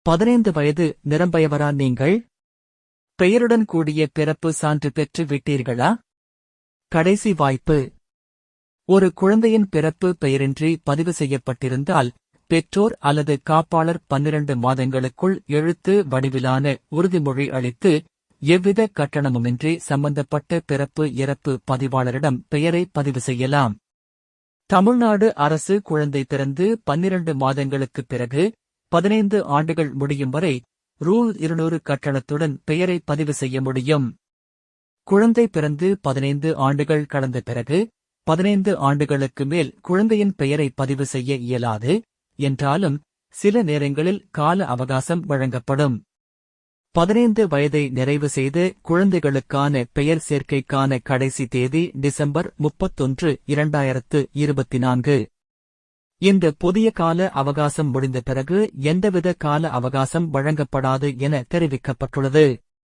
15 வயது நிரம்பியவரா நீங்கள்? பெயருடன் கூடிய பிறப்பு சான்று பெற்று விட்டீர்களா? கடைசி வாய்ப்பு. ஒரு குழந்தையின் பிறப்பு பெயரின்றி பதிவு செய்யப்பட்டிருந்தால், பெற்றோர் அல்லது காப்பாளர் 12 மாதங்களுக்குள் எழுத்து வடிவிலான உறுதிமொழி அளித்து, எவ்வித கட்டணமுமின்றி சம்பந்தப்பட்ட பிறப்பு இறப்பு பதிவாளரிடம் பெயரை பதிவு செய்யலாம். தமிழ்நாடு அரசு குழந்தை பிறந்து 12 மாதங்களுக்குப் பிறகு 15 ஆண்டுகள் முடியும் வரை ரூ. 200 கட்டணத்துடன் பெயரை பதிவு செய்ய முடியும். குழந்தை பிறந்து 15 ஆண்டுகள் கடந்த பிறகு 15 ஆண்டுகளுக்கு மேல் குழந்தையின் பெயரை பதிவு செய்ய இயலாது என்றாலும் சில நேரங்களில் கால அவகாசம் வழங்கப்படும். 15 வயதை நிறைவு செய்து குழந்தைகளுக்கான பெயர் சேர்க்கைக்கான கடைசி தேதி டிசம்பர் 31, 2024. இந்த புதிய கால அவகாசம் முடிந்த பிறகு எந்தவித கால அவகாசம் வழங்கப்படாது என தெரிவிக்கப்பட்டுள்ளது.